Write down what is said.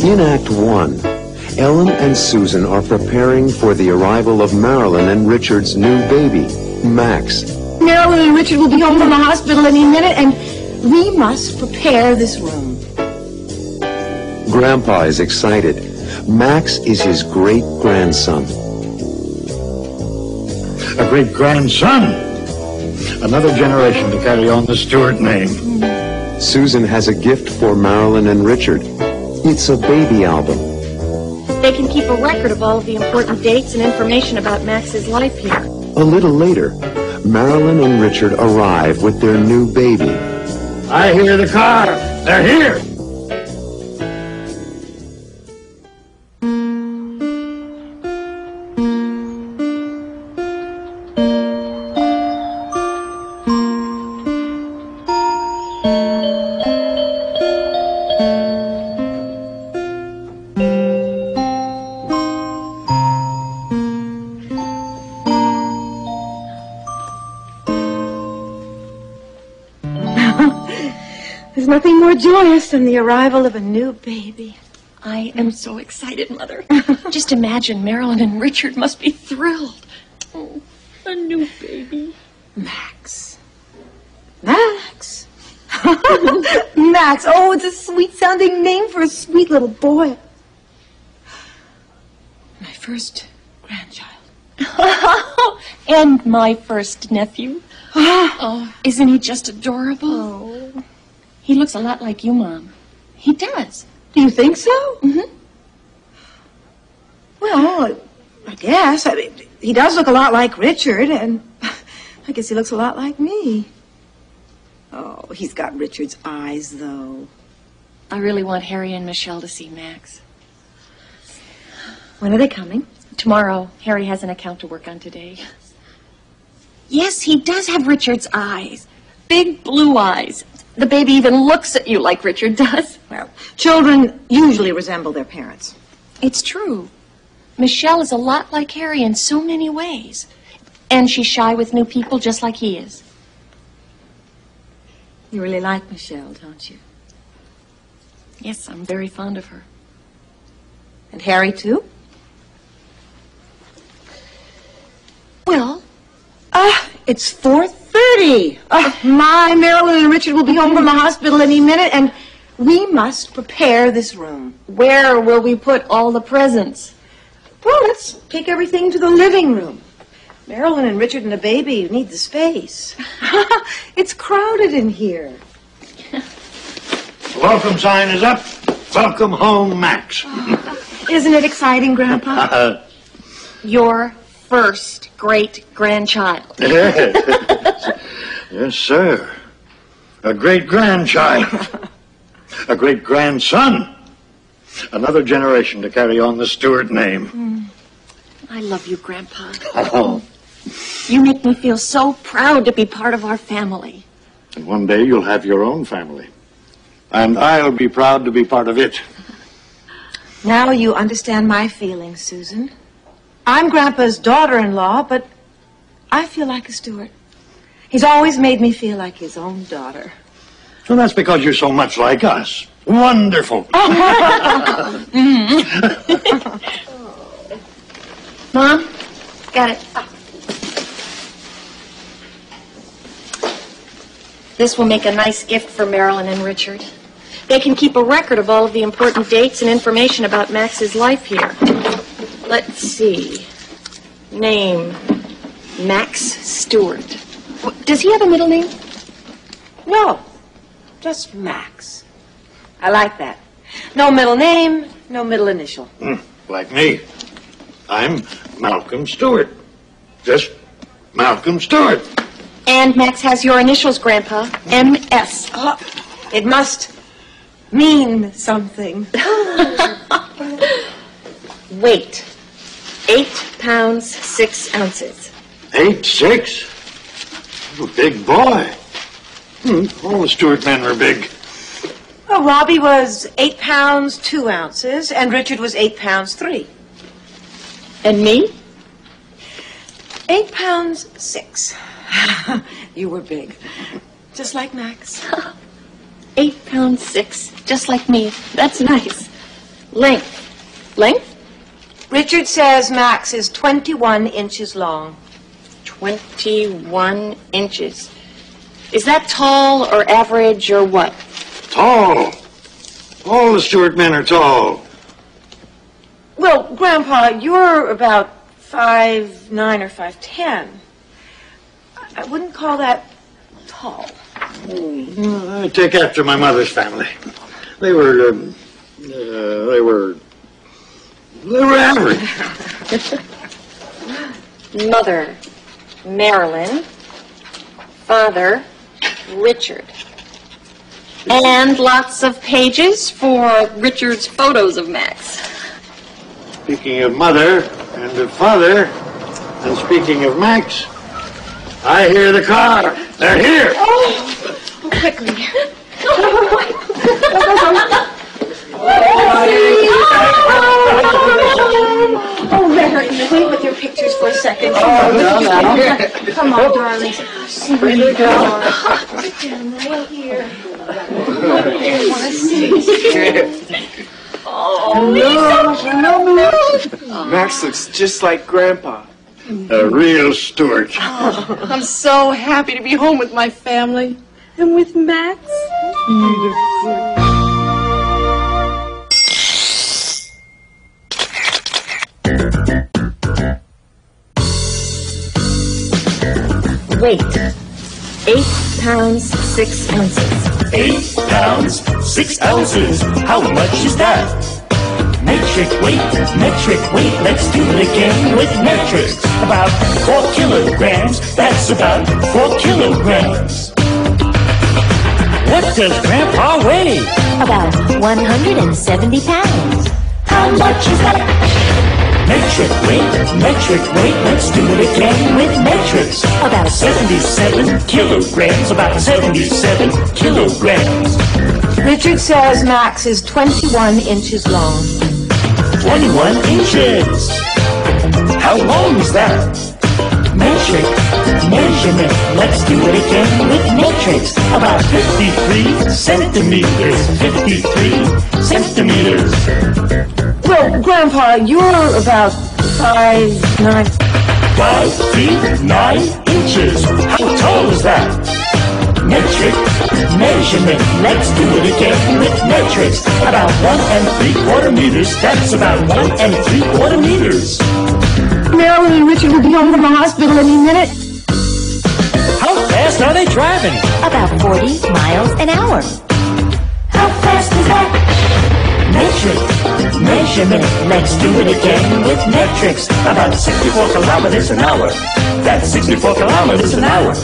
In Act I, Ellen and Susan are preparing for the arrival of Marilyn and Richard's new baby, Max. Marilyn and Richard will be home from the hospital any minute, and we must prepare this room. Grandpa is excited. Max is his great-grandson. A great-grandson? Another generation to carry on the Stewart name. Susan has a gift for Marilyn and Richard. It's a baby album. They can keep a record of all of the important dates and information about Max's life here. A little later, Marilyn and Richard arrive with their new baby. I hear the car. They're here. There's nothing more joyous than the arrival of a new baby. I am so excited, Mother. Just imagine, Marilyn and Richard must be thrilled. Oh, a new baby. Max. Max. Max. Oh, it's a sweet-sounding name for a sweet little boy. My first grandchild. And my first nephew. Oh, isn't he just adorable? Oh. He looks a lot like you, Mom. He does. Do you think so? Mm-hmm. Well, I guess. I mean, he does look a lot like Richard, and I guess he looks a lot like me. Oh, he's got Richard's eyes, though. I really want Harry and Michelle to see Max. When are they coming? Tomorrow. Harry has an account to work on today. Yes, he does have Richard's eyes. Big blue eyes. The baby even looks at you like Richard does. Well, children usually resemble their parents. It's true. Michelle is a lot like Harry in so many ways. And she's shy with new people just like he is. You really like Michelle, don't you? Yes, I'm very fond of her. And Harry, too? Well, it's 4:30. My Marilyn and Richard will be home from the hospital any minute, and we must prepare this room. where will we put all the presents? Well, let's take everything to the living room. Marilyn and Richard and the baby need the space. It's crowded in here. Welcome sign is up. Welcome home, Max. Isn't it exciting, Grandpa? Your first great-grandchild. Yes, sir. A great-grandchild. A great-grandson. Another generation to carry on the Stewart name. I love you, Grandpa. Oh. You make me feel so proud to be part of our family. And one day you'll have your own family. And I'll be proud to be part of it. Now you understand my feelings, Susan. I'm Grandpa's daughter-in-law, but I feel like a Stewart. He's always made me feel like his own daughter. Well, that's because you're so much like us. Wonderful. Mom, got it. This will make a nice gift for Marilyn and Richard. They can keep a record of all of the important dates and information about Max's life here. Let's see. Name, Max Stewart. Does he have a middle name? No, just Max. I like that. No middle name, no middle initial. Like me. I'm Malcolm Stewart. Just Malcolm Stewart. And Max has your initials, Grandpa. M.S. Oh, it must mean something. Weight, 8 pounds, 6 ounces. 8'6". A big boy. All the Stewart men were big. Well, Robbie was 8 pounds, 2 ounces, and Richard was 8 pounds, 3. And me? 8 pounds, 6. You were big. Just like Max. 8 pounds, 6, just like me. That's nice. Length. Length? Richard says Max is 21 inches long. 21 inches. Is that tall or average or what? Tall. All the Stewart men are tall. Well, Grandpa, you're about 5'9" or 5'10". I wouldn't call that tall. I take after my mother's family. They were average. Mother, Marilyn. Father, Richard. And lots of pages for Richard's photos of Max. Speaking of mother and of father, and speaking of Max, I hear the car. They're here. Oh, quickly. Oh, Mary, wait with your pictures for a second. Come on, darling. Sit down right here. I want to see. Max looks just like Grandpa. A real Stewart. I'm so happy to be home with my family and with Max. Weight, 8 pounds, 6 ounces. 8 pounds, 6 ounces. How much is that? Metric weight, let's do it again with metrics. About 4 kilograms, that's about 4 kilograms. What does Grandpa weigh? About 170 pounds. How much is that? Metric weight, let's do it again with metrics. About 77 kilograms, about 77 kilograms. Richard says Max is 21 inches long. 21 inches. How long is that? Metric, measurement, let's do it again with metrics. About 53 centimeters, 53 centimeters. Well, Grandpa, you're about 5'9". 5 feet 9 inches. How tall is that? Metric, measurement, let's do it again with metrics. About 1 3/4 meters, that's about 1 3/4 meters. Marilyn and Richard will be home from the hospital any minute. How fast are they driving? About 40 miles an hour. How fast is that? Metric, measurement, let's do it again with metrics. About 64 kilometers an hour. That's 64 kilometers an hour.